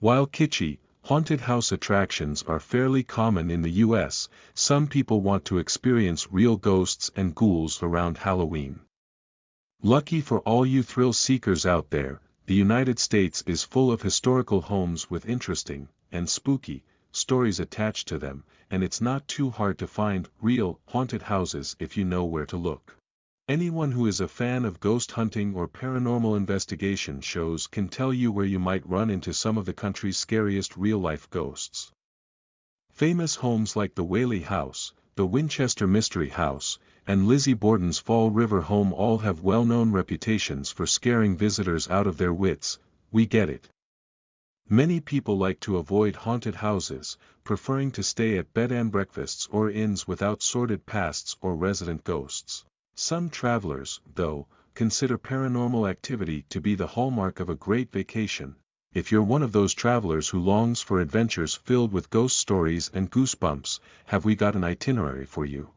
While kitschy, haunted house attractions are fairly common in the US, some people want to experience real ghosts and ghouls around Halloween. Lucky for all you thrill seekers out there, the United States is full of historical homes with interesting, and spooky, stories attached to them, and it's not too hard to find real, haunted houses if you know where to look. Anyone who is a fan of ghost hunting or paranormal investigation shows can tell you where you might run into some of the country's scariest real-life ghosts. Famous homes like the Whaley House, the Winchester Mystery House, and Lizzie Borden's Fall River home all have well-known reputations for scaring visitors out of their wits. We get it. Many people like to avoid haunted houses, preferring to stay at bed and breakfasts or inns without sordid pasts or resident ghosts. Some travelers, though, consider paranormal activity to be the hallmark of a great vacation. If you're one of those travelers who longs for adventures filled with ghost stories and goosebumps, have we got an itinerary for you.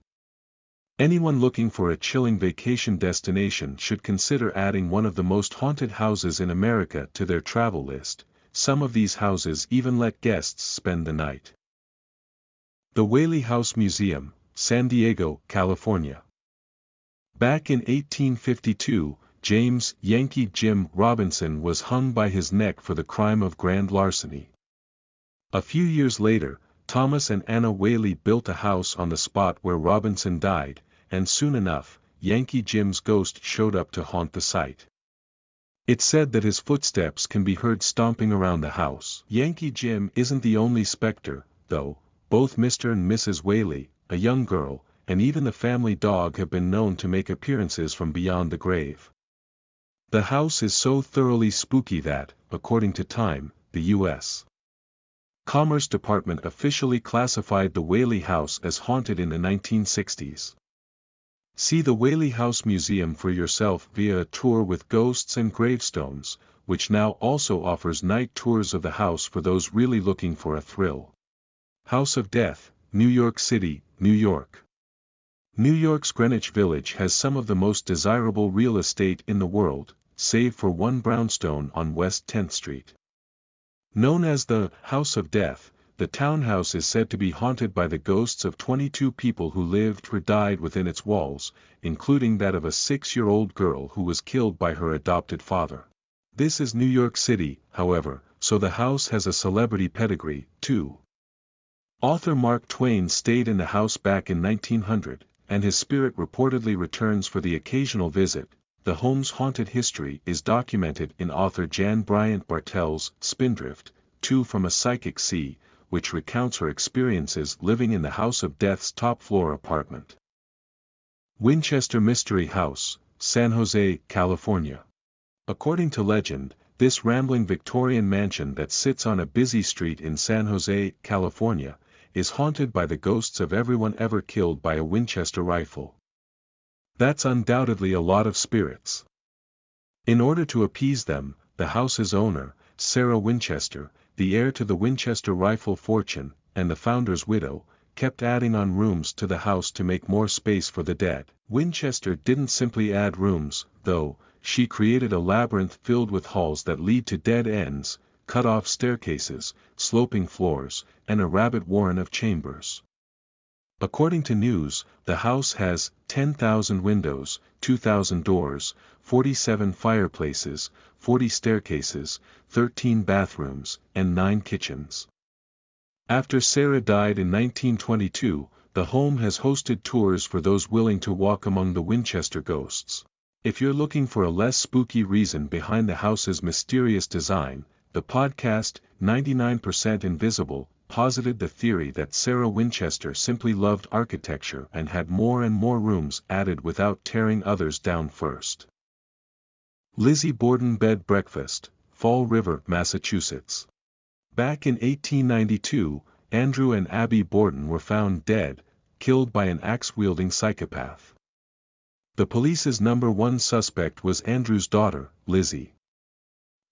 Anyone looking for a chilling vacation destination should consider adding one of the most haunted houses in America to their travel list. Some of these houses even let guests spend the night. The Whaley House Museum, San Diego, California. Back in 1852, James "Yankee Jim" Robinson was hung by his neck for the crime of grand larceny. A few years later, Thomas and Anna Whaley built a house on the spot where Robinson died, and soon enough, Yankee Jim's ghost showed up to haunt the site. It's said that his footsteps can be heard stomping around the house. Yankee Jim isn't the only specter, though. Both Mr. and Mrs. Whaley, a young girl, and even the family dog have been known to make appearances from beyond the grave. The house is so thoroughly spooky that, according to Time, the U.S. Commerce Department officially classified the Whaley House as haunted in the 1960s. See the Whaley House Museum for yourself via a tour with ghosts and gravestones, which now also offers night tours of the house for those really looking for a thrill. House of Death, New York City, New York. New York's Greenwich Village has some of the most desirable real estate in the world, save for one brownstone on West 10th Street. Known as the House of Death, the townhouse is said to be haunted by the ghosts of 22 people who lived or died within its walls, including that of a 6-year-old girl who was killed by her adopted father. This is New York City, however, so the house has a celebrity pedigree, too. Author Mark Twain stayed in the house back in 1900, and his spirit reportedly returns for the occasional visit. The home's haunted history is documented in author Jan Bryant Bartel's Spindrift, 2 from a Psychic Sea, which recounts her experiences living in the House of Death's top-floor apartment. Winchester Mystery House, San Jose, California. According to legend, this rambling Victorian mansion that sits on a busy street in San Jose, California, is haunted by the ghosts of everyone ever killed by a Winchester rifle. That's undoubtedly a lot of spirits. In order to appease them, the house's owner, Sarah Winchester, the heir to the Winchester rifle fortune, and the founder's widow, kept adding on rooms to the house to make more space for the dead. Winchester didn't simply add rooms, though. She created a labyrinth filled with halls that lead to dead ends, cut-off staircases, sloping floors, and a rabbit warren of chambers. According to news, the house has 10,000 windows, 2,000 doors, 47 fireplaces, 40 staircases, 13 bathrooms, and 9 kitchens. After Sarah died in 1922, the home has hosted tours for those willing to walk among the Winchester ghosts. If you're looking for a less spooky reason behind the house's mysterious design, the podcast, 99% Invisible, posited the theory that Sarah Winchester simply loved architecture and had more and more rooms added without tearing others down first. Lizzie Borden Bed Breakfast, Fall River, Massachusetts. Back in 1892, Andrew and Abby Borden were found dead, killed by an axe-wielding psychopath. The police's number one suspect was Andrew's daughter, Lizzie.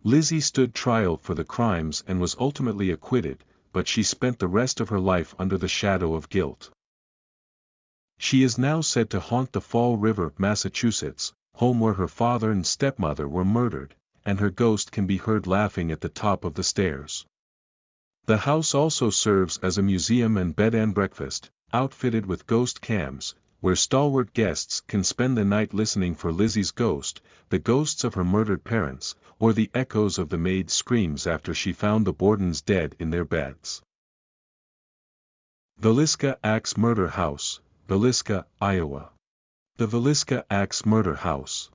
Lizzie stood trial for the crimes and was ultimately acquitted, but she spent the rest of her life under the shadow of guilt. She is now said to haunt the Fall River, Massachusetts, home where her father and stepmother were murdered, and her ghost can be heard laughing at the top of the stairs. The house also serves as a museum and bed and breakfast, outfitted with ghost cams, where stalwart guests can spend the night listening for Lizzie's ghost, the ghosts of her murdered parents, or the echoes of the maid's screams after she found the Bordens dead in their beds. Villisca Axe Murder House, Villisca, Iowa. The Villisca Axe Murder House.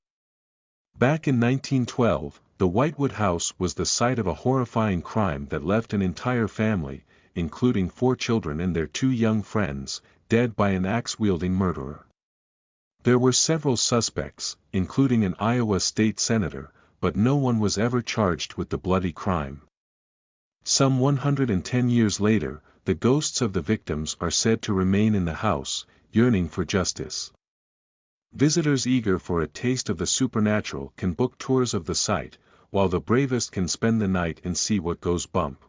Back in 1912, the Whitewood House was the site of a horrifying crime that left an entire family, including 4 children and their 2 young friends, dead by an axe-wielding murderer. There were several suspects, including an Iowa state senator, but no one was ever charged with the bloody crime. Some 110 years later, the ghosts of the victims are said to remain in the house, yearning for justice. Visitors eager for a taste of the supernatural can book tours of the site, while the bravest can spend the night and see what goes bump.